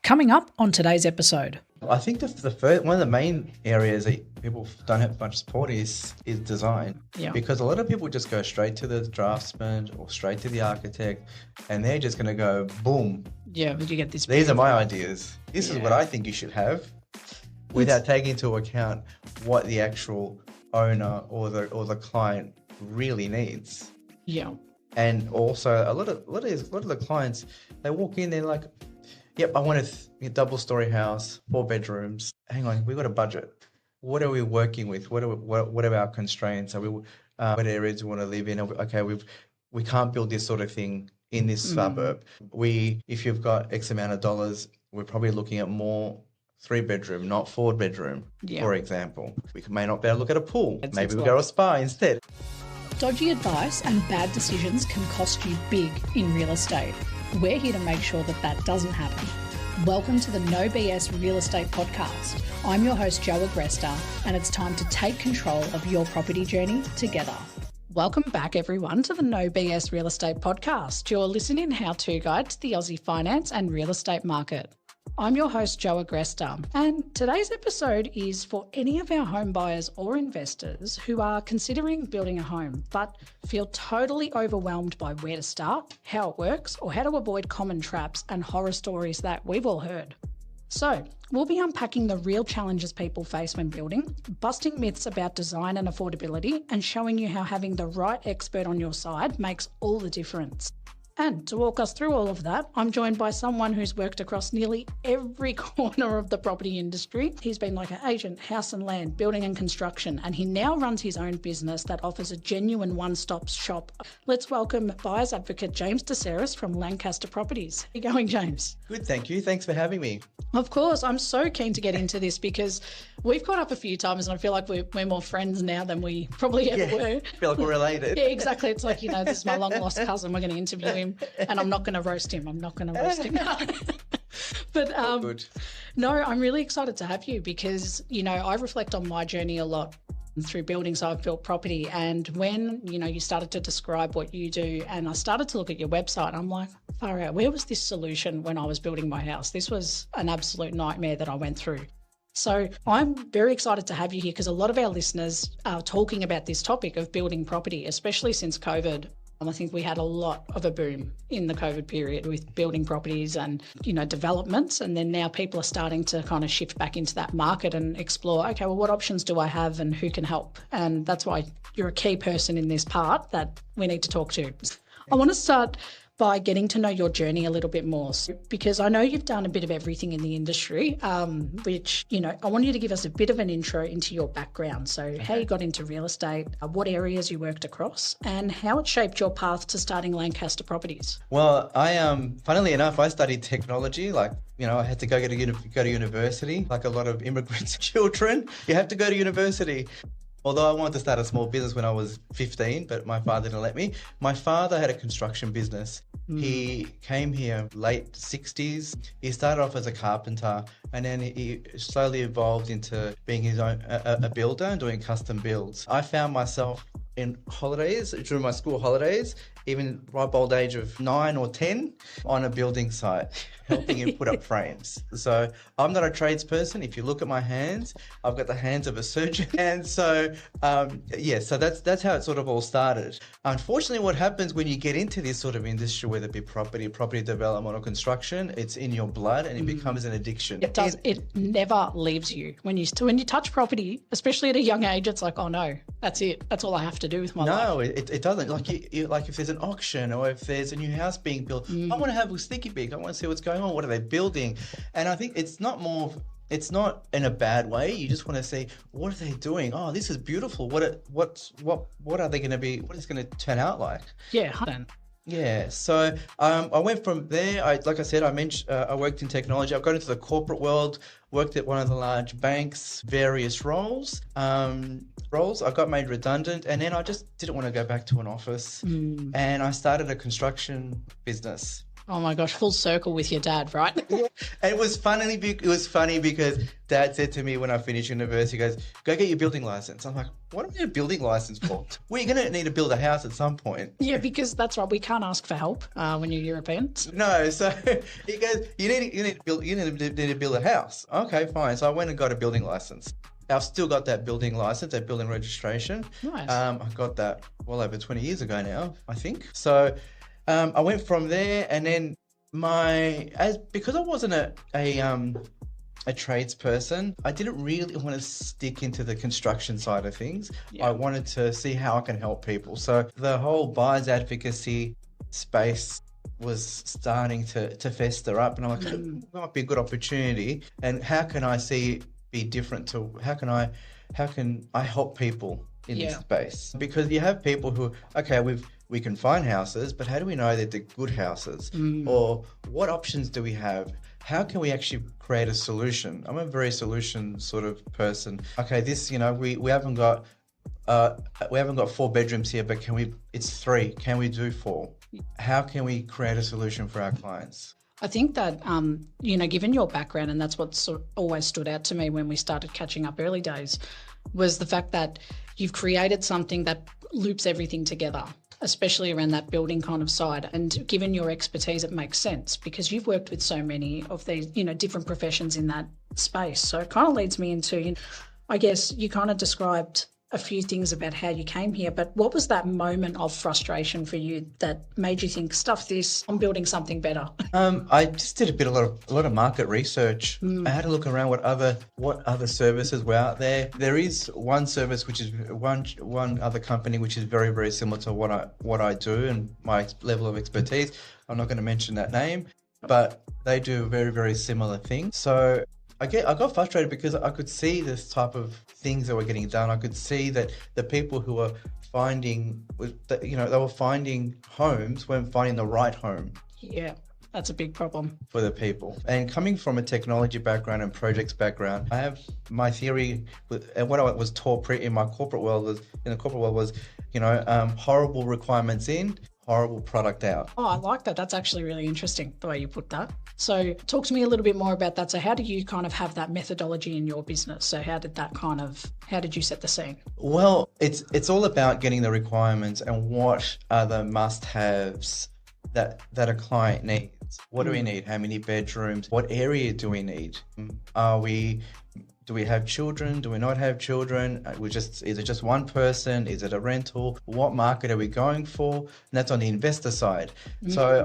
Coming up on today's episode. I think one of the main areas that people don't have much support is design. Yeah. Because a lot of people just go straight to the draftsman or straight to the architect, and they're just going to go, boom. Yeah, but you get this. These are my ideas. This is what I think you should have, without taking into account what the actual owner or the client really needs. Yeah. And also a lot of the clients, they walk in, they're like, yep, I want a double-story house, 4 bedrooms. Hang on, we've got a budget. What are we working with? What are our constraints? What areas do we want to live in? Okay, we can't build this sort of thing in this suburb. If you've got X amount of dollars, we're probably looking at more 3-bedroom, not 4-bedroom, for example. We may not be able to look at a pool. Maybe we go to a spa instead. Dodgy advice and bad decisions can cost you big in real estate. We're here to make sure that doesn't happen. Welcome to the No BS Real Estate Podcast. I'm your host, Joe Agresta, and it's time to take control of your property journey together. Welcome back, everyone, to the No BS Real Estate Podcast, your listening how-to guide to the Aussie finance and real estate market. I'm your host, Joe Agresta, and today's episode is for any of our home buyers or investors who are considering building a home but feel totally overwhelmed by where to start, how it works, or how to avoid common traps and horror stories that we've all heard. So, we'll be unpacking the real challenges people face when building, busting myths about design and affordability, and showing you how having the right expert on your side makes all the difference. And to walk us through all of that, I'm joined by someone who's worked across nearly every corner of the property industry. He's been like an agent, house and land, building and construction, and he now runs his own business that offers a genuine one-stop shop. Let's welcome buyer's advocate James Diseris from Lancaster Properties. How are you going, James? Good, thank you. Thanks for having me. Of course, I'm so keen to get into this because we've caught up a few times and I feel like we're more friends now than we probably ever were. I feel like we're related. Yeah, exactly. It's like, this is my long-lost cousin. We're going to interview him. And I'm not going to roast him. But good. No, I'm really excited to have you because, I reflect on my journey a lot through building. So I've built property. And when, you started to describe what you do and I started to look at your website, I'm like, far out, where was this solution when I was building my house? This was an absolute nightmare that I went through. So I'm very excited to have you here because a lot of our listeners are talking about this topic of building property, especially since COVID. I think we had a lot of a boom in the COVID period with building properties and, developments. And then now people are starting to kind of shift back into that market and explore, okay, well, what options do I have and who can help? And that's why you're a key person in this part that we need to talk to. I want to start by getting to know your journey a little bit more because I know you've done a bit of everything in the industry, which, I want you to give us a bit of an intro into your background. So how you got into real estate, what areas you worked across and how it shaped your path to starting Lancaster Properties. Well, funnily enough, I studied technology. I had to go to university, like a lot of immigrants' children. You have to go to university. Although I wanted to start a small business when I was 15, but my father didn't let me. My father had a construction business. He came here late 60s. He started off as a carpenter and then he slowly evolved into being his own a builder and doing custom builds. I found myself in holidays, during my school holidays, even ripe old age of 9 or 10, on a building site, helping him put up frames. So I'm not a tradesperson. If you look at my hands, I've got the hands of a surgeon. And so, so that's how it sort of all started. Unfortunately, what happens when you get into this sort of industry, whether it be property development or construction, it's in your blood and it becomes an addiction. It does. It never leaves you. When you touch property, especially at a young age, it's like, oh no, that's it. That's all I have to do with my life. No, it doesn't. Like if there's an auction or if there's a new house being built, I want to have a sneaky peek. I want to see what's going on. What are they building? And I think it's not in a bad way. You just want to see, what are they doing? Oh, this is beautiful. What are they going to be? What is it going to turn out like? Yeah. Yeah, so I went from there. I worked in technology. I got into the corporate world, worked at one of the large banks, various roles. I got made redundant, and then I just didn't want to go back to an office. And I started a construction business. Oh my gosh, full circle with your dad, right? And it was funny. It was funny because Dad said to me when I finished university, he goes, "Go get your building license." I'm like, "What do I need a building license for? We're going to need to build a house at some point." Yeah, because that's right. We can't ask for help when you're Europeans. No, so he goes, "You need to build a house." Okay, fine. So I went and got a building license. I've still got that building license, that building registration. Nice. I got that well over 20 years ago now, I think. So I went from there, and then because I wasn't a tradesperson, I didn't really want to stick into the construction side of things. Yeah. I wanted to see how I can help people. So the whole buyers advocacy space was starting to fester up, and I'm like, it might be a good opportunity. And how can I be different to how can I help people in this space? Because you have people who, okay, we can find houses, but how do we know that they're good houses? Or what options do we have? How can we actually create a solution? I'm a very solution sort of person. Okay, this, we haven't got 4 bedrooms here, but it's 3. Can we do 4? How can we create a solution for our clients? I think that, given your background, and that's what always stood out to me when we started catching up early days, was the fact that you've created something that loops everything together, especially around that building kind of side. And given your expertise, it makes sense because you've worked with so many of these, different professions in that space. So it kind of leads me into, I guess you kind of described a few things about how you came here, but what was that moment of frustration for you that made you think, stuff this, I'm building something better? I just did a lot of market research. I had to look around what other services were out there. There is one service which is one other company which is very, very similar to what I do and my level of expertise. I'm not going to mention that name, but they do very, very similar things. So I got frustrated because I could see this type of things that were getting done. I could see that the people who were finding homes weren't finding the right home. Yeah, that's a big problem for the people. And coming from a technology background and projects background, I have my theory and what I was taught in my corporate world was, horrible requirements in, horrible product out. Oh, I like that. That's actually really interesting, the way you put that. So talk to me a little bit more about that. So how do you kind of have that methodology in your business? So how did you set the scene? Well, it's all about getting the requirements and what are the must-haves that a client needs. What do we need? How many bedrooms? What area do we need? Do we have children? Do we not have children? Is it just one person? Is it a rental? What market are we going for? And that's on the investor side. So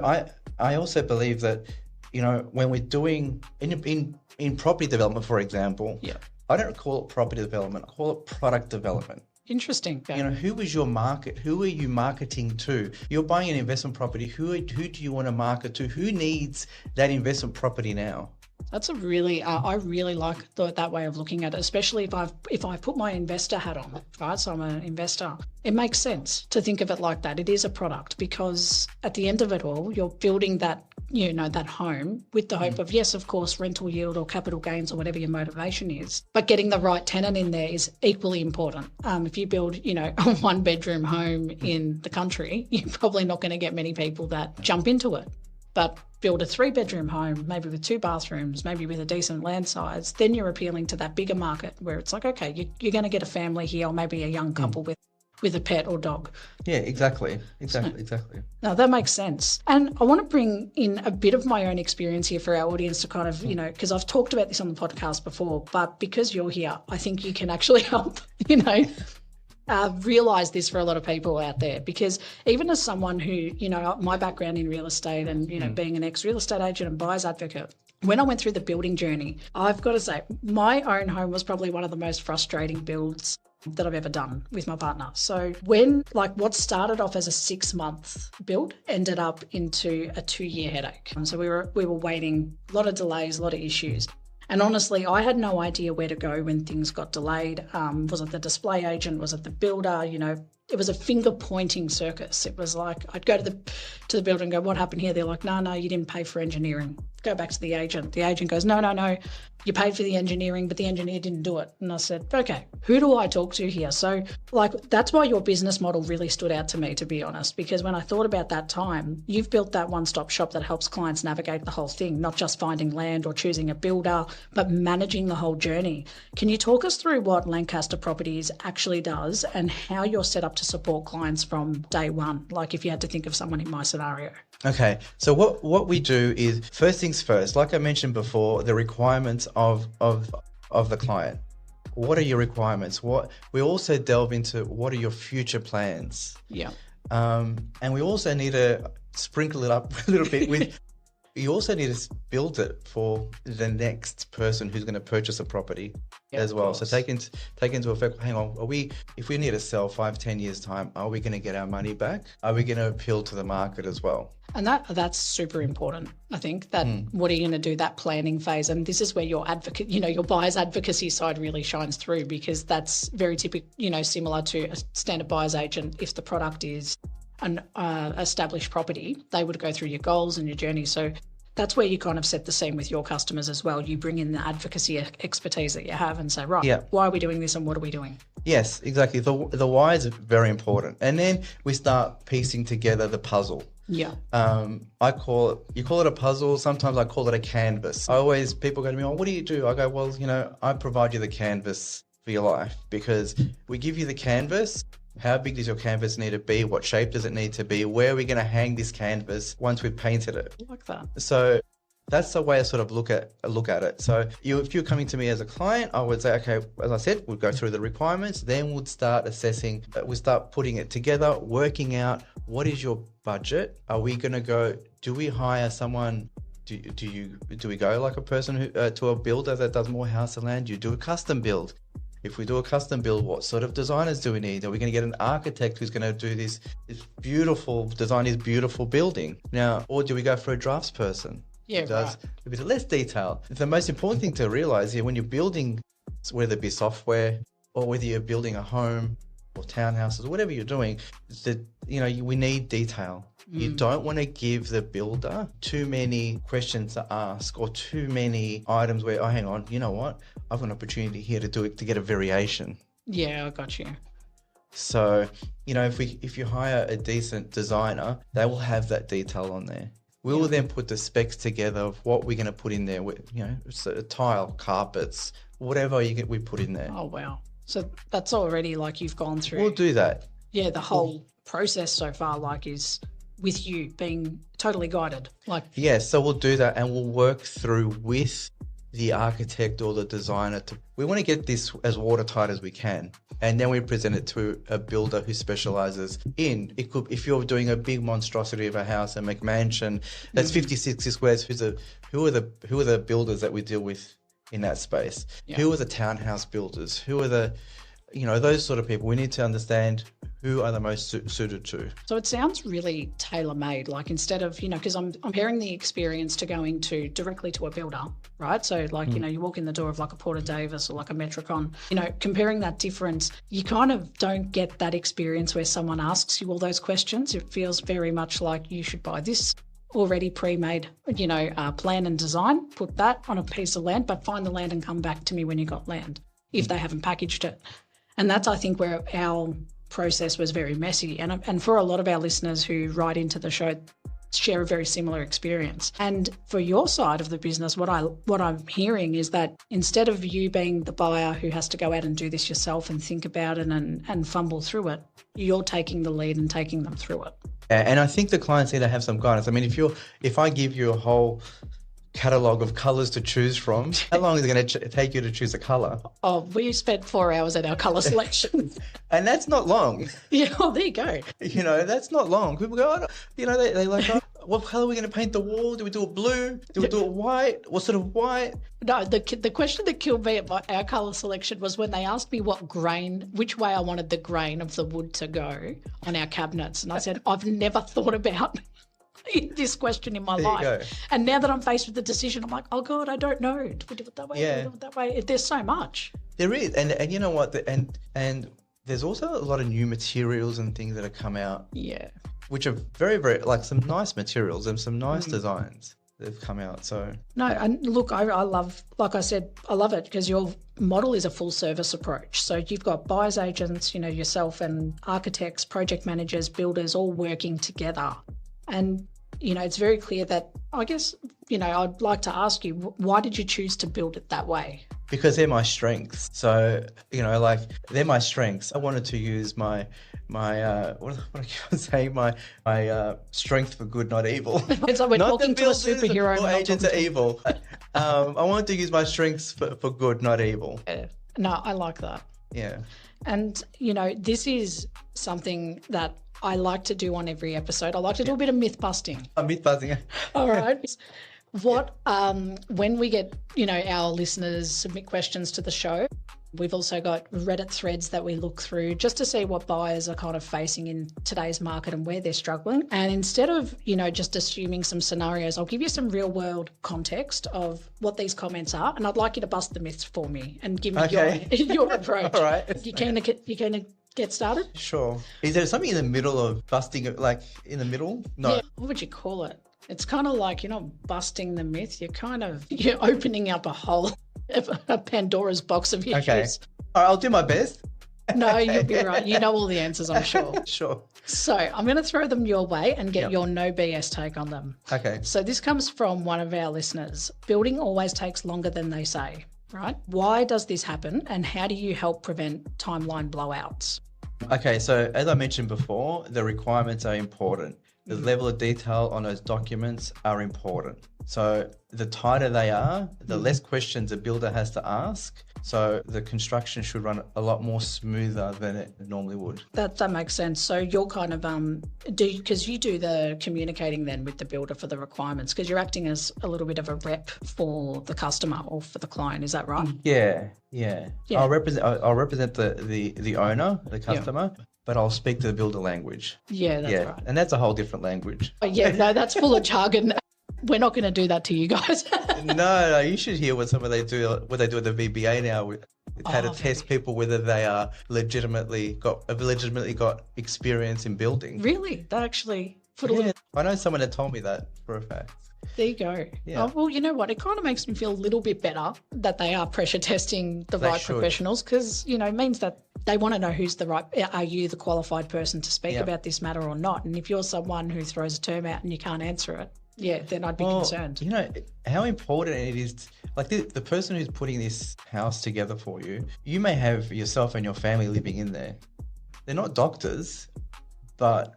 I also believe that, when we're doing in property development, for example, I don't call it property development. I call it product development. Interesting. Who is your market? Who are you marketing to? You're buying an investment property. Who do you want to market to? Who needs that investment property now? That's I really like that way of looking at it, especially if I put my investor hat on, right? So I'm an investor. It makes sense to think of it like that. It is a product because at the end of it all, you're building that, that home with the hope of, yes, of course, rental yield or capital gains or whatever your motivation is. But getting the right tenant in there is equally important. If you build, a 1-bedroom home in the country, you're probably not going to get many people that jump into it. But build a 3-bedroom home, maybe with 2 bathrooms, maybe with a decent land size, then you're appealing to that bigger market where it's like, okay, you're going to get a family here or maybe a young couple with a pet or dog. Yeah, exactly. No, that makes sense. And I want to bring in a bit of my own experience here for our audience to kind of, because I've talked about this on the podcast before, but because you're here, I think you can actually help, realise this for a lot of people out there, because even as someone who, my background in real estate and, being an ex-real estate agent and buyer's advocate, when I went through the building journey, I've got to say my own home was probably one of the most frustrating builds that I've ever done with my partner. So when what started off as a 6-month build ended up into a 2-year headache. So we were waiting, a lot of delays, a lot of issues. And honestly, I had no idea where to go when things got delayed. Was it the display agent? Was it the builder? it was a finger pointing circus. It was like I'd go to the builder and go, what happened here? They're like, no, you didn't pay for engineering. Go back to the agent. The agent goes, no, you paid for the engineering, but the engineer didn't do it. And I said, okay, who do I talk to here? So like, that's why your business model really stood out to me, to be honest, because when I thought about that time, you've built that one-stop shop that helps clients navigate the whole thing, not just finding land or choosing a builder, but managing the whole journey. Can you talk us through what Lancaster Properties actually does and how you're set up to support clients from day one? Like if you had to think of someone in my scenario. Okay, so what we do is, first things first, like I mentioned before, the requirements of the client. What are your requirements? We also delve into what are your future plans? Yeah. And we also need to sprinkle it up a little bit with, you also need to build it for the next person who's going to purchase a property as well. So take into effect, hang on, if we need to sell 5-10 years time, are we going to get our money back? Are we going to appeal to the market as well? And that's super important. I think that what are you going to do, that planning phase? And this is where your your buyer's advocacy side really shines through, because that's very typical, similar to a standard buyer's agent. If the product is an established property, they would go through your goals and your journey. So that's where you kind of set the scene with your customers as well. You bring in the advocacy expertise that you have and say, right, why are we doing this and what are we doing? Yes, exactly. The why is very important. And then we start piecing together the puzzle. Yeah. You call it a puzzle. Sometimes I call it a canvas. People go to me, oh, what do you do? I go, well, I provide you the canvas for your life, because we give you the canvas. How big does your canvas need to be? What shape does it need to be? Where are we going to hang this canvas once we've painted it? I like that. So that's the way I sort of look at it. So if you're coming to me as a client, I would say, okay, as I said, we'll go through the requirements, then we'll start assessing, we'll start putting it together, working out what is your budget? Are we going to go, do we hire someone? Do we go like a person who to a builder that does more house and land? Do you do a custom build? If we do a custom build, what sort of designers do we need? Are we going to get an architect who's going to do this beautiful building? Now, or do we go for a draftsperson? Yeah, does a bit less detail. The most important thing to realize here, when you're building, whether it be software or whether you're building a home or townhouses, whatever you're doing, is that we need detail. You don't want to give the builder too many questions to ask or too many items where, oh, hang on, you know what? I've got an opportunity here to get a variation. Yeah, I got you. So, if you hire a decent designer, they will have that detail on there. We will then put the specs together of what we're going to put in there with, tile, carpets, whatever we put in there. Oh, wow. So that's already like you've gone through. We'll do that. Yeah, the whole process so far is with you being totally guided. So we'll do that, and we'll work through with the architect or the designer. We want to get this as watertight as we can, and then we present it to a builder who specializes in it. If you're doing a big monstrosity of a house, a McMansion that's 50-60 squares, who are the builders that we deal with in that space? Who are the townhouse builders? Who are the those sort of people? We need to understand who are the most suited to. So it sounds really tailor-made, instead of, because I'm comparing the experience to going directly to a builder, right? So you walk in the door of like a Porter Davis or like a Metricon, comparing that difference, you kind of don't get that experience where someone asks you all those questions. It feels very much like you should buy this already pre-made, plan and design, put that on a piece of land, but find the land and come back to me when you got land, if they haven't packaged it. And that's, I think, where our process was very messy. And for a lot of our listeners who write into the show, share a very similar experience. And for your side of the business, what I'm hearing is that instead of you being the buyer who has to go out and do this yourself and think about it and fumble through it, you're taking the lead and taking them through it. And I think the clients need to have some guidance. I mean, if I give you a whole catalogue of colours to choose from, how long is it going to take you to choose a colour? Oh, we spent 4 hours at our colour selection. And that's not long. Yeah, well, there you go. That's not long. People go, they like, oh, what colour are we going to paint the wall? Do we do it blue? Do we do it white? What sort of white? No, the question that killed me at our colour selection was when they asked me which way I wanted the grain of the wood to go on our cabinets. And I said, I've never thought about this question in my life. And now that I'm faced with the decision, I'm like, oh God, I don't know. Do we do it that way? Do we do it that way? There's so much. There is. And you know what? And There's also a lot of new materials and things that have come out, Yeah. which are very, very, like some nice materials and some nice designs that have come out. So, No, and look, I love, like I said, I love it because your model is a full service approach. So you've got buyer's agents, yourself and architects, project managers, builders all working together. And, it's very clear that, I guess, I'd like to ask you, why did you choose to build it that way? because they're my strengths. So, like they're my strengths. I wanted to use my what I can say, my strength for good, not evil. It's like we're Not talking the to a builders superhero. or agents are evil. I wanted to use my strengths for good, not evil. No, I like that. Yeah. And, this is something that I like to do on every episode. I like to do a bit of myth busting. Myth busting. All right. What, when we get, our listeners submit questions to the show, we've also got Reddit threads that we look through just to see what buyers are kind of facing in today's market and where they're struggling. And instead of, just assuming some scenarios, I'll give you some real world context of what these comments are. And I'd like you to bust the myths for me and give me your approach. All right. You can get started? Sure. Is there something in the middle of busting, like in the middle? No. Yeah. What would you call it? It's kind of like, you're not busting the myth. You're opening up a Pandora's box of issues. Okay. All right, I'll do my best. No, you'll be right. You know all the answers, I'm sure. Sure. So I'm going to throw them your way and get your no BS take on them. Okay. So this comes from one of our listeners. Building always takes longer than they say, right? Why does this happen and how do you help prevent timeline blowouts? Okay, so as I mentioned before, the requirements are important. The level of detail on those documents are important. So the tighter they are, the less questions a builder has to ask. So the construction should run a lot more smoother than it normally would. That makes sense. So you're kind of because you do the communicating then with the builder for the requirements, because you're acting as a little bit of a rep for the customer or for the client. Is that right? Yeah. I'll represent the owner, the customer. But I'll speak to the builder language. Yeah, that's right. And that's a whole different language. No, that's full of jargon. We're not going to do that to you guys. No, you should hear what they do at the VBA now. How to test people whether they are legitimately got experience in building. Really? That actually put a little... I know someone that told me that for a fact. There you go. Yeah. Oh, well, you know what? It kind of makes me feel a little bit better that they are pressure testing the right professionals, because, it means that they want to know are you the qualified person to speak about this matter or not? And if you're someone who throws a term out and you can't answer it, then I'd be concerned. How important it is, like the person who's putting this house together for you, you may have yourself and your family living in there. They're not doctors, but,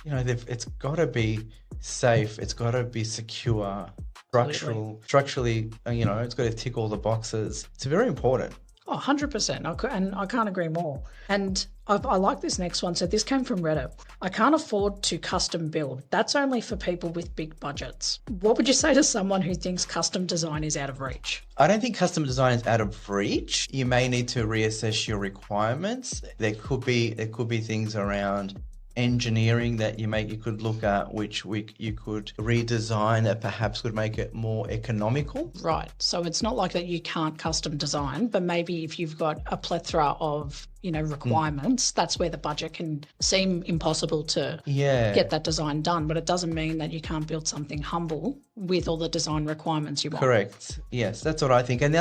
it's got to be safe. It's got to be secure, structurally, it's got to tick all the boxes. It's very important. Oh, 100%. And I can't agree more. And I like this next one. So this came from Reddit. I can't afford to custom build. That's only for people with big budgets. What would you say to someone who thinks custom design is out of reach? I don't think custom design is out of reach. You may need to reassess your requirements. There could be things around engineering that you could look at, which you could redesign that perhaps would make it more economical. Right. So it's not like that you can't custom design, but maybe if you've got a plethora of, requirements, that's where the budget can seem impossible to get that design done. But it doesn't mean that you can't build something humble with all the design requirements you want. Correct. Yes, that's what I think. And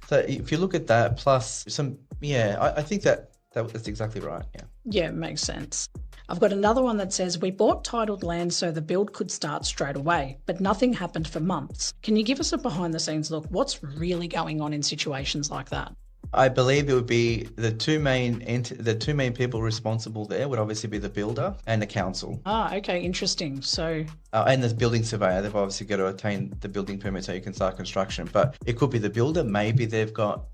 so if you look at that, plus some, I think that's exactly right. Yeah. Yeah, it makes sense. I've got another one that says, we bought titled land so the build could start straight away, but nothing happened for months. Can you give us a behind the scenes look? What's really going on in situations like that? I believe it would be the two main people responsible there would obviously be the builder and the council. Okay, interesting. So and the building surveyor, they've obviously got to obtain the building permit so you can start construction. But it could be the builder. Maybe they've got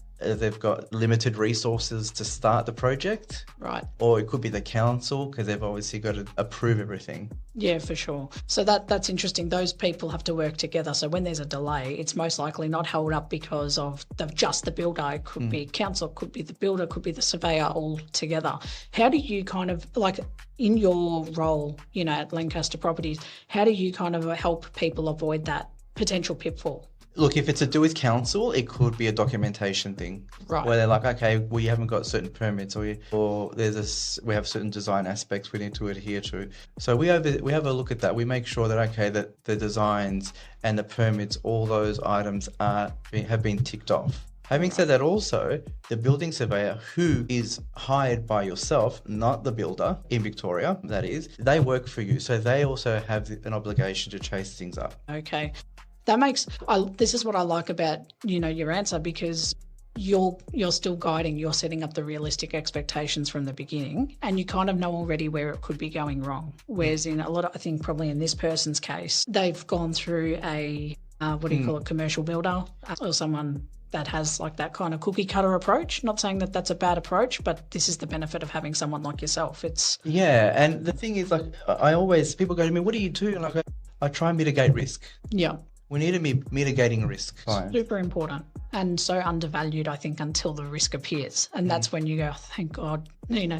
limited resources to start the project. Right. Or it could be the council, because they've obviously got to approve everything. Yeah, for sure. So that's interesting. Those people have to work together. So when there's a delay, it's most likely not held up because of just the builder. It could be council, could be the builder, could be the surveyor, all together. How do you kind of, like in your role, at Lancaster Properties, how do you kind of help people avoid that potential pitfall? Look, if it's to do with council, it could be a documentation thing, Right. where they're like, okay, we haven't got certain permits, or we have certain design aspects we need to adhere to. So we have a look at that. We make sure that that the designs and the permits, all those items have been ticked off. Having said that, also, the building surveyor, who is hired by yourself, not the builder in Victoria, that is, they work for you. So they also have an obligation to chase things up. Okay. This is what I like about, your answer, because you're still guiding, you're setting up the realistic expectations from the beginning, and you kind of know already where it could be going wrong. Whereas I think probably in this person's case, they've gone through a, commercial builder or someone that has like that kind of cookie cutter approach. Not saying that that's a bad approach, but this is the benefit of having someone like yourself. Yeah, and the thing is, like, people go to me, what do you do? And I try and mitigate risk. Yeah. We need to be mitigating risk. Super important, and so undervalued, I think, until the risk appears, and that's when you go, thank God,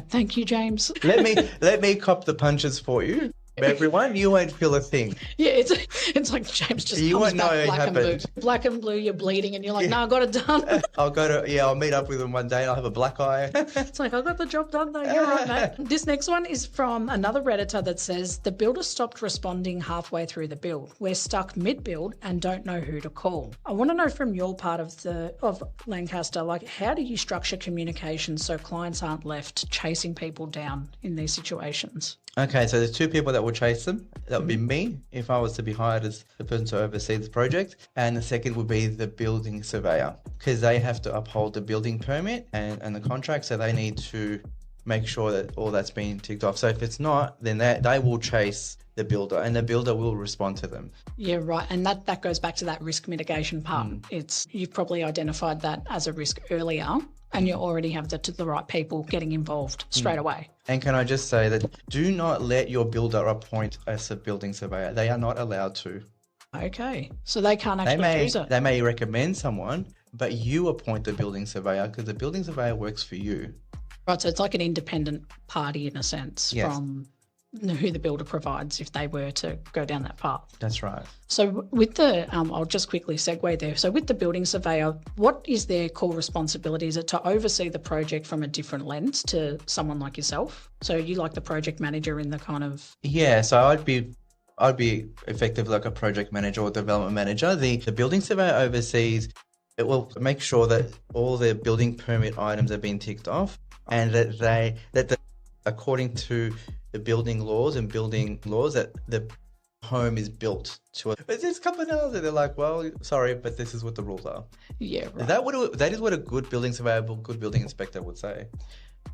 thank you, James. Let me cop the punches for you. Everyone, you won't feel a thing. Yeah, it's like James just comes back black and blue. You're bleeding, and you're like, no, I got it done. I'll meet up with him one day, and I'll have a black eye. It's like, I got the job done, though. You're right, mate. This next one is from another Redditor that says the builder stopped responding halfway through the build. We're stuck mid-build and don't know who to call. I want to know from your part of Lancaster, like, how do you structure communication so clients aren't left chasing people down in these situations? Okay, so there's two people that will chase them. That would be me, if I was to be hired as the person to oversee the project. And the second would be the building surveyor, because they have to uphold the building permit and the contract. So they need to make sure that all that's been ticked off. So if it's not, then they will chase the builder, and the builder will respond to them. Yeah, right. And that goes back to that risk mitigation part. You've probably identified that as a risk earlier, and you already have the right people getting involved straight away. And can I just say that do not let your builder appoint as a building surveyor. They are not allowed to. Okay. So they can't actually choose it. They may recommend someone, but you appoint the building surveyor, because the building surveyor works for you. Right. So it's like an independent party in a sense from who the builder provides if they were to go down that path. That's right. So with the, I'll just quickly segue there. So with the building surveyor, what is their core responsibility? Is it to oversee the project from a different lens to someone like yourself? So you like the project manager in the kind of... Yeah, so I'd be effectively like a project manager or development manager. The building surveyor oversees, it will make sure that all the building permit items are being ticked off, and that according to the building laws that the home is built to it. But there's a couple of others that they're like, well, sorry, but this is what the rules are. Yeah, right. That is what a good building surveyor, good building inspector would say.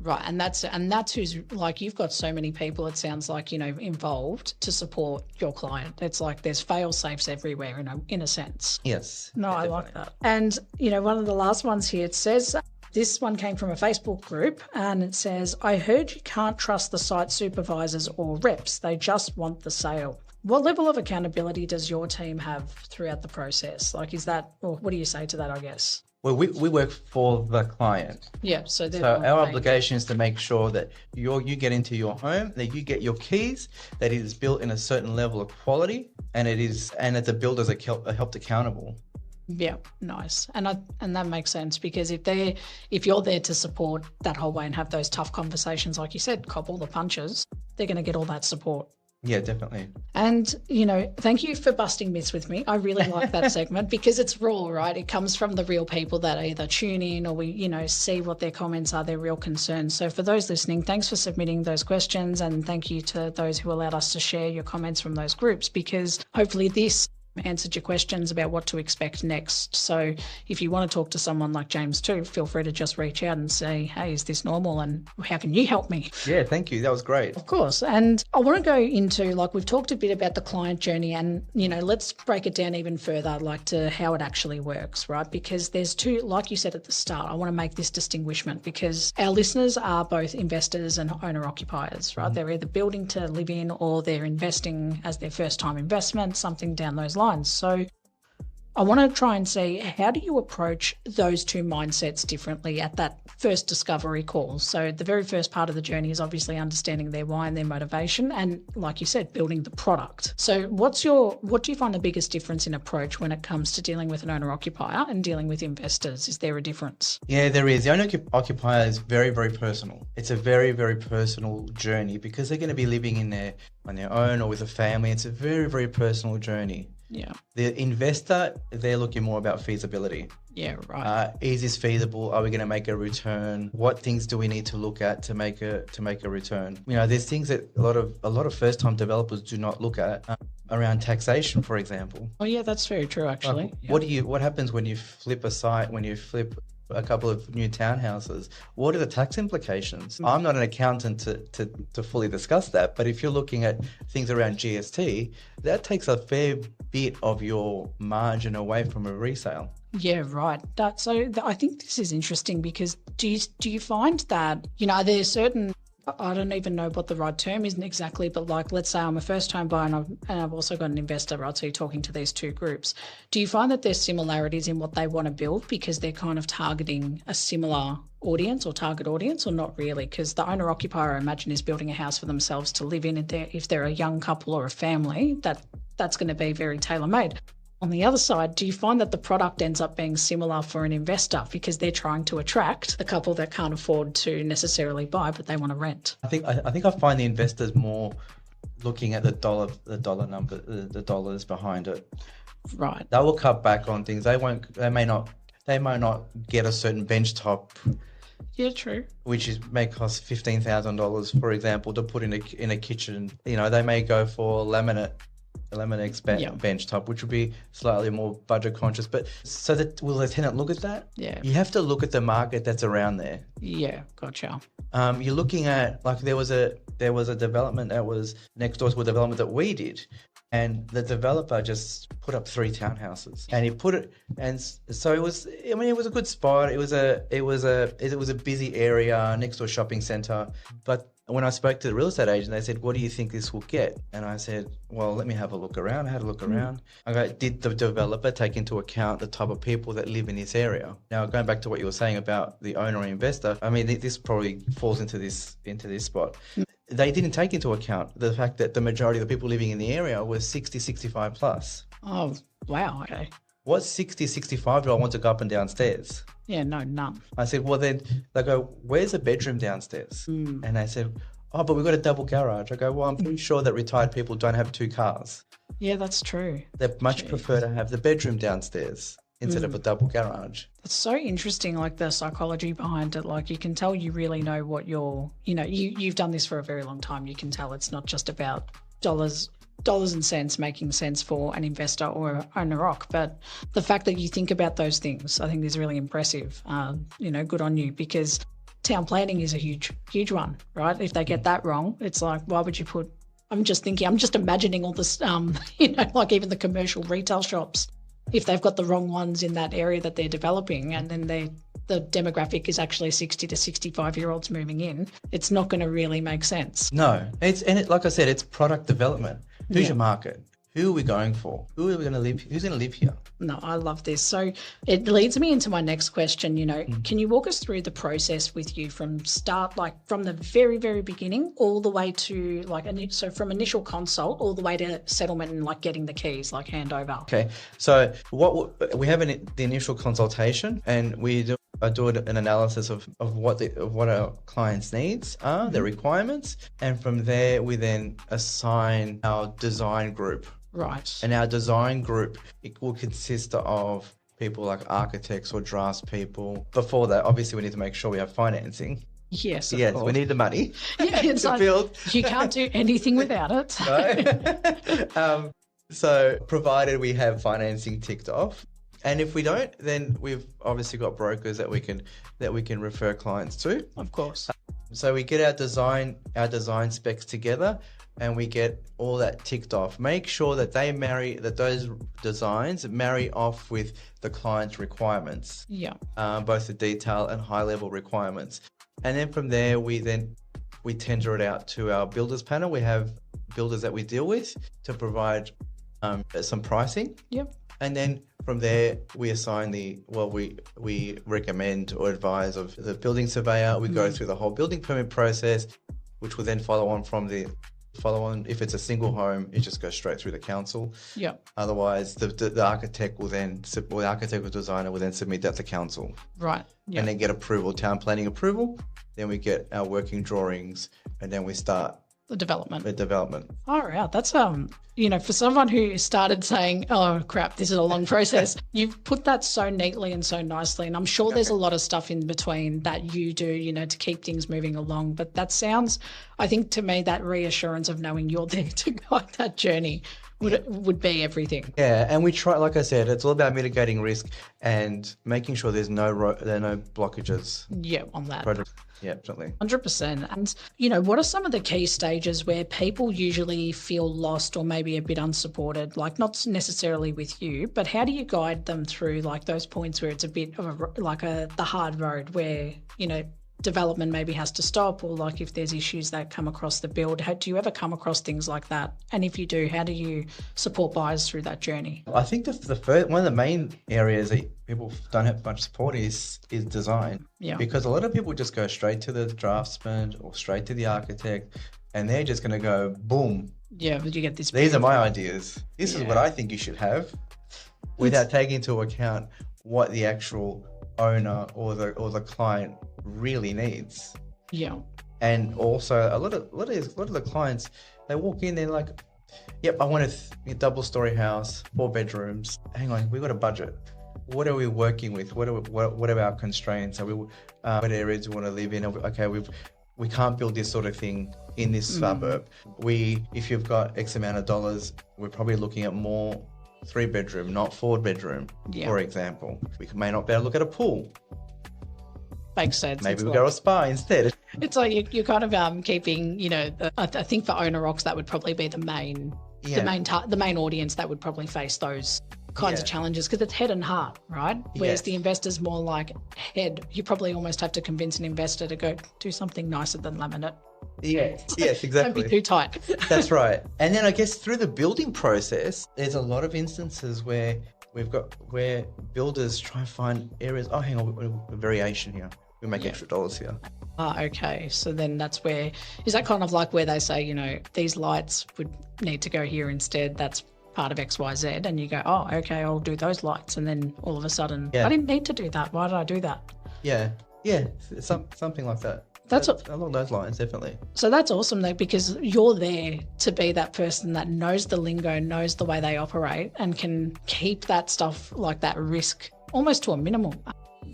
Right, and that's who's, like, you've got so many people, it sounds like, involved to support your client. It's like there's fail safes everywhere in a sense. Yes. No, I like that. And one of the last ones here, it says, this one came from a Facebook group, and it says, I heard you can't trust the site supervisors or reps. They just want the sale. What level of accountability does your team have throughout the process? Like, or what do you say to that, I guess? Well, we work for the client. Yeah, so our obligation is to make sure that you get into your home, that you get your keys, that it is built in a certain level of quality, and that the builders are helped accountable. Yeah, nice. And that makes sense, because if you're there to support that whole way and have those tough conversations, like you said, cop all the punches, they're going to get all that support. Yeah, definitely. And, thank you for busting myths with me. I really like that segment because it's raw, right? It comes from the real people that either tune in or we, see what their comments are, their real concerns. So for those listening, thanks for submitting those questions, and thank you to those who allowed us to share your comments from those groups, because hopefully this answered your questions about what to expect next. So if you want to talk to someone like James too, feel free to just reach out and say, hey, is this normal and how can you help me? Yeah, thank you. That was great. Of course. And I want to go into, like, we've talked a bit about the client journey, and, let's break it down even further, like to how it actually works, right? Because there's two, like you said at the start, I want to make this distinguishment because our listeners are both investors and owner occupiers, right? Mm-hmm. They're either building to live in or they're investing as their first time investment, something down those lines. So I want to try and see, how do you approach those two mindsets differently at that first discovery call? So the very first part of the journey is obviously understanding their why and their motivation, and like you said, building the product. So what do you find the biggest difference in approach when it comes to dealing with an owner-occupier and dealing with investors? Is there a difference? Yeah, there is. The owner-occupier is very, very personal. It's a very, very personal journey because they're going to be living in there on their own or with a family. It's a very, very personal journey. Yeah. The investor, they're looking more about feasibility. Yeah, right. Is this feasible? Are we going to make a return? What things do we need to look at to make a return? You know, there's things that a lot of first-time developers do not look at around taxation, for example. Oh yeah, that's very true actually. What happens when you flip a site, when you flip a couple of new townhouses? What are the tax implications? I'm not an accountant to fully discuss that, but if you're looking at things around GST, that takes a fair bit of your margin away from a resale. Yeah, right. I think this is interesting because do you find that, you know, there's certain, I don't even know what the right term isn't exactly, but like, let's say I'm a first home buyer and I've also got an investor, right? So you're talking to these two groups. Do you find that there's similarities in what they want to build because they're kind of targeting a similar audience or target audience, or not really? Because the owner occupier, I imagine, is building a house for themselves to live in. If they're a young couple or a family, that's going to be very tailor-made. On the other side, do you find that the product ends up being similar for an investor because they're trying to attract the couple that can't afford to necessarily buy, but they want to rent? I think I find the investors more looking at the dollar number, the dollars behind it. Right. They will cut back on things. They may not get a certain bench top. Yeah, true. Which may cost $15,000, for example, to put in a kitchen. You know, they may go for laminate bench top, which would be slightly more budget conscious. But so that will the tenant look at that? Yeah. You have to look at the market that's around there. Yeah, gotcha. You're looking at, like, there was a development that was next door to a development that we did, and the developer just put up 3 townhouses, and he put it, and so it was. I mean, it was a good spot. It was a busy area next to a shopping centre, but when I spoke to the real estate agent, they said, "What do you think this will get?" And I said, "Well, let me have a look around." I had a look around. I go, "Did the developer take into account the type of people that live in this area?" Now, going back to what you were saying about the owner or investor, I mean, this probably falls into this spot. They didn't take into account the fact that the majority of the people living in the area were 60, 65 plus. Oh, wow. Okay. What 60, 65 do I want to go up and downstairs? Yeah, no, none. I said, well, then they go, "Where's the bedroom downstairs?" And they said, "Oh, but we've got a double garage." I go, "Well, I'm pretty sure that retired people don't have 2 cars. Yeah, that's true. They much prefer to have the bedroom downstairs instead of a double garage." It's so interesting, like the psychology behind it. Like, you can tell you really know what you've done this for a very long time. You can tell it's not just about dollars and cents making sense for an investor or owner-occ, but the fact that you think about those things, I think, is really impressive. Good on you, because town planning is a huge one, right? If they get that wrong, it's like, why would you put? I'm just imagining all this, like even the commercial retail shops, if they've got the wrong ones in that area that they're developing, and then the demographic is actually 60 to 65-year-olds moving in, it's not going to really make sense. No, like I said, it's product development. Who's your market? Who are we going for? Who are we going to live? Who's going to live here? No, I love this. So it leads me into my next question. Can you walk us through the process with you from start, like from the very, very beginning, all the way to so from initial consult all the way to settlement and like getting the keys, like handover? Okay. So we have the initial consultation, and I do an analysis of what our clients' needs are, their requirements, and from there we then assign our design group. Right. And our design group, it will consist of people like architects or draftspeople. Before that, obviously, we need to make sure we have financing. Yes, of course. We need the money. Yeah, it's to build. You can't do anything without it. No. So provided we have financing ticked off. And if we don't, then we've obviously got brokers that we can refer clients to. Of course. So we get our design specs together, and we get all that ticked off. Make sure that those designs marry off with the client's requirements. Yeah. Both the detail and high level requirements. And then from there, we tender it out to our builders panel. We have builders that we deal with to provide some pricing. Yep. And then from there, we assign we recommend or advise of the building surveyor. We go through the whole building permit process, which will then follow on. If it's a single home, it just goes straight through the council. Yeah. Otherwise, the architect will then, or the architect or designer will then submit that to council. Right. Yeah. And then get approval, town planning approval. Then we get our working drawings, and then we start the development. All right. That's, for someone who started saying, oh, crap, this is a long process, you've put that so neatly and so nicely. And I'm sure there's a lot of stuff in between that you do, to keep things moving along. But that sounds, I think to me, that reassurance of knowing you're there to guide that journey would be everything. Yeah, and we try, like I said, it's all about mitigating risk and making sure there are no blockages. Yeah, on that. Project. Yeah, definitely. 100%. And, what are some of the key stages where people usually feel lost or maybe a bit unsupported, like not necessarily with you, but how do you guide them through like those points where it's a bit of the hard road where, development maybe has to stop, or like if there's issues that come across the build? Do you ever come across things like that? And if you do, how do you support buyers through that journey? I think the first one of the main areas that people don't have much support is design. Yeah. Because a lot of people just go straight to the draftsman or straight to the architect, and they're just going to go boom. Yeah, but you get this. These are my ideas. This is what I think you should have, without taking into account what the actual owner or the client really needs. Yeah. And also a lot of the clients, they walk in, they're like, yep, I want a double-story house, 4 bedrooms. Hang on, we've got a budget. What are we working with? What are our constraints? What areas do we want to live in? Okay, we can't build this sort of thing in this suburb. If you've got X amount of dollars, we're probably looking at more 3-bedroom, not 4-bedroom, for example. We may not be able to look at a pool. Makes sense. Maybe we go to a spa instead. It's like you're kind of keeping, I think for owner occs, that would probably be the main audience that would probably face those kinds of challenges, because it's head and heart, right? Whereas the investor's more like head. You probably almost have to convince an investor to go do something nicer than laminate. Yes, exactly. Don't be too tight. That's right. And then I guess through the building process, there's a lot of instances where builders try and find areas. Oh, hang on, a variation here. We make extra dollars here. Okay. So then that's where, is that kind of like where they say, these lights would need to go here instead? That's part of XYZ. And you go, oh, okay, I'll do those lights. And then all of a sudden, I didn't need to do that. Why did I do that? Yeah. Something like that. That's along those lines, definitely. So that's awesome though, because you're there to be that person that knows the lingo, knows the way they operate, and can keep that stuff like that risk almost to a minimum.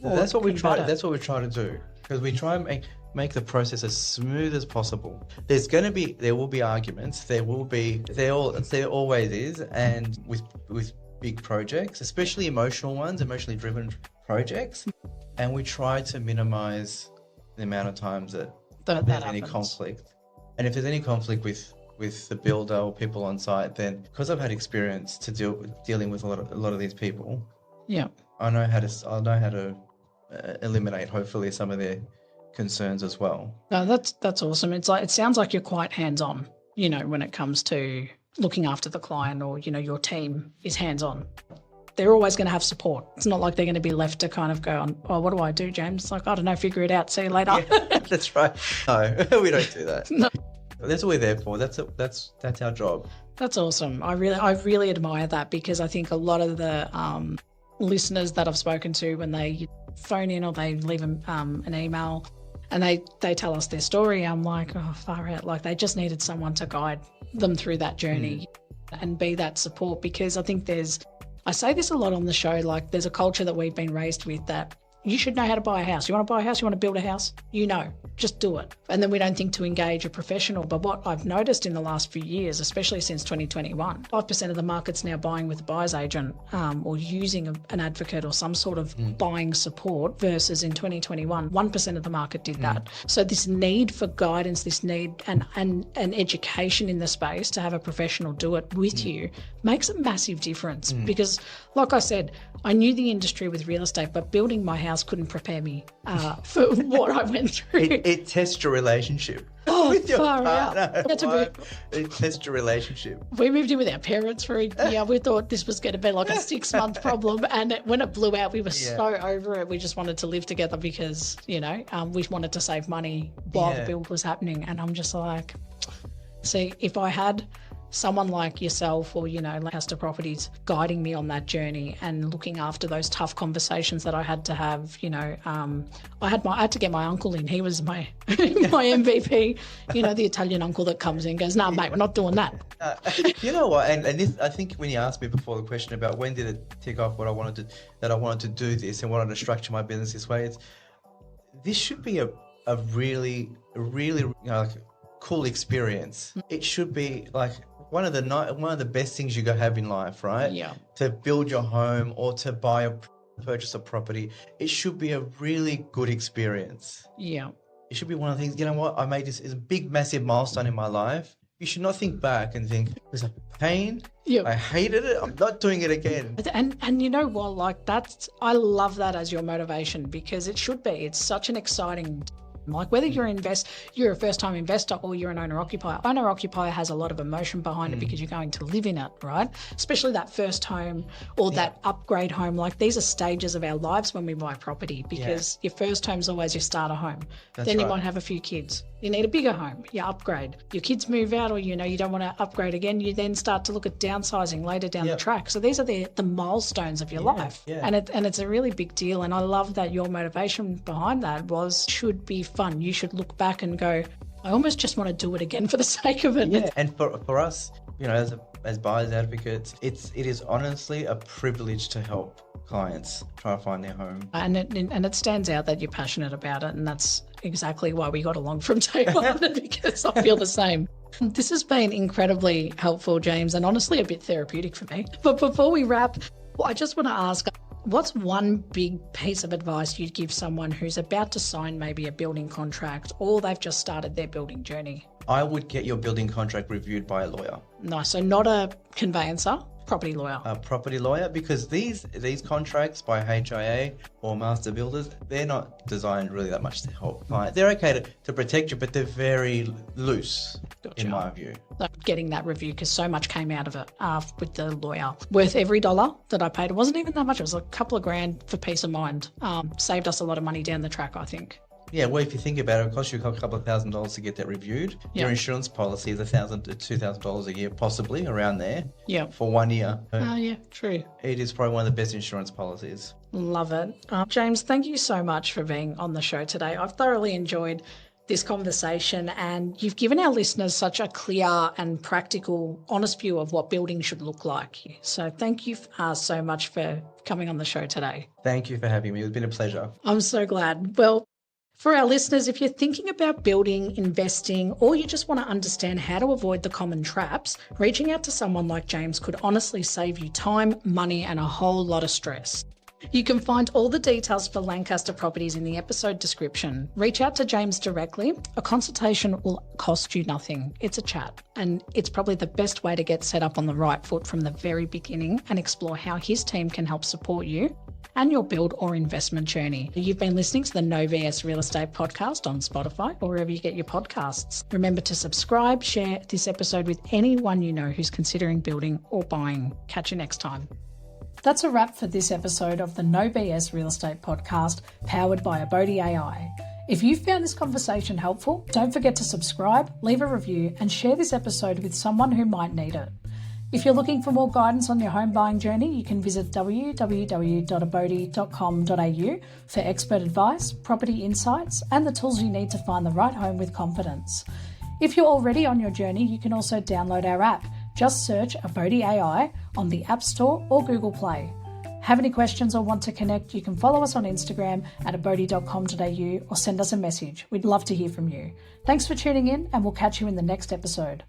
That's what we try. That's what we try to do, because we try and make the process as smooth as possible. There will be arguments. There always is, and with big projects, especially emotional ones, emotionally driven projects, and we try to minimize the amount of times that there's any conflict. And if there's any conflict with the builder or people on site, then because I've had experience dealing with a lot of these people, I know how to eliminate hopefully some of their concerns as well. No, that's awesome. It sounds like you're quite hands-on, when it comes to looking after the client, or your team is hands-on. They're always going to have support. It's not like they're going to be left to kind of go on, oh, what do I do, James? It's like, I don't know, figure it out. See you later. Yeah, that's right. No, we don't do that. No. That's what we're there for. That's our job. That's awesome. I really admire that, because I think a lot of the listeners that I've spoken to, when they phone in or they leave an email and they tell us their story, I'm like, oh, far out. Like, they just needed someone to guide them through that journey and be that support, because I think I say this a lot on the show, like there's a culture that we've been raised with that you should know how to buy a house. You want to buy a house? You want to build a house? Just do it. And then we don't think to engage a professional. But what I've noticed in the last few years, especially since 2021, 5% of the market's now buying with a buyer's agent or using an advocate or some sort of buying support, versus in 2021, 1% of the market did that. So this need for guidance, this need and education in the space to have a professional do it with you makes a massive difference. Because like I said, I knew the industry with real estate, but building my house house couldn't prepare me for what I went through. It tests your relationship with your partner. It tests your relationship. We moved in with our parents for a year. We thought this was going to be like a 6-month problem. And when it blew out, we were so over it. We just wanted to live together because, we wanted to save money while the build was happening. And I'm just like, see, if I had someone like yourself or, Lancaster Properties guiding me on that journey and looking after those tough conversations that I had to have, I had to get my uncle in. He was my my MVP, the Italian uncle that comes in and goes, "Nah, mate, we're not doing that." You know what? And this, I think when you asked me before the question about when did it tick off that I wanted to do this and wanted to structure my business this way, this should be a really cool experience. It should be like one of the best things you could have in life, right? Yeah. To build your home or to purchase a property, it should be a really good experience. Yeah. It should be one of the things, you know what, I made this is a big, massive milestone in my life. You should not think back and think, it was a pain. Yep. I hated it. I'm not doing it again. And you know what, I love that as your motivation because it should be. It's such an exciting, like whether you're a first-time investor or you're an owner-occupier. Owner-occupier has a lot of emotion behind it because you're going to live in it, right? Especially that first home or that upgrade home. Like these are stages of our lives when we buy property because your first home's always your starter home. That's then you right. might have a few kids. You need a bigger home. You upgrade. Your kids move out or, you don't want to upgrade again. You then start to look at downsizing later down the track. So these are the milestones of your life. Yeah. And it's a really big deal. And I love that your motivation behind that should be fun. You should look back and go, I almost just want to do it again for the sake of it. Yeah, and for us, as buyers advocates, it is honestly a privilege to help clients try to find their home. And it stands out that you're passionate about it, and that's exactly why we got along from day one because I feel the same. This has been incredibly helpful, James, and honestly a bit therapeutic for me. But before we wrap, I just want to ask, what's one big piece of advice you'd give someone who's about to sign maybe a building contract or they've just started their building journey? I would get your building contract reviewed by a lawyer. Nice. So not a conveyancer, property lawyer. A property lawyer, because these contracts by HIA or master builders, they're not designed really that much to help clients. They're okay to protect you, but they're very loose, in my view. Like getting that review, because so much came out of it with the lawyer. Worth every dollar that I paid. It wasn't even that much. It was a couple of grand for peace of mind. Saved us a lot of money down the track, I think. Yeah, well, if you think about it, it costs you a couple of $1,000s to get that reviewed. Your insurance policy is $1,000 to $2,000 a year, possibly around there. Yeah. For 1 year. Oh, yeah, true. It is probably one of the best insurance policies. Love it. James, thank you so much for being on the show today. I've thoroughly enjoyed this conversation, and you've given our listeners such a clear and practical, honest view of what building should look like. So thank you so much for coming on the show today. Thank you for having me. It's been a pleasure. I'm so glad. Well, for our listeners, if you're thinking about building, investing, or you just want to understand how to avoid the common traps, reaching out to someone like James could honestly save you time, money, and a whole lot of stress. You can find all the details for Lancaster Properties in the episode description. Reach out to James directly. A consultation will cost you nothing. It's a chat, and it's probably the best way to get set up on the right foot from the very beginning and explore how his team can help support you and your build or investment journey. You've been listening to the No BS Real Estate Podcast on Spotify or wherever you get your podcasts. Remember to subscribe, share this episode with anyone you know who's considering building or buying. Catch you next time. That's a wrap for this episode of the No BS Real Estate Podcast, powered by Abode AI. If you found this conversation helpful, don't forget to subscribe, leave a review, and share this episode with someone who might need it. If you're looking for more guidance on your home buying journey, you can visit www.abode.com.au for expert advice, property insights, and the tools you need to find the right home with confidence. If you're already on your journey, you can also download our app. Just search Abode AI on the App Store or Google Play. Have any questions or want to connect, you can follow us on Instagram at abode.com.au or send us a message. We'd love to hear from you. Thanks for tuning in, and we'll catch you in the next episode.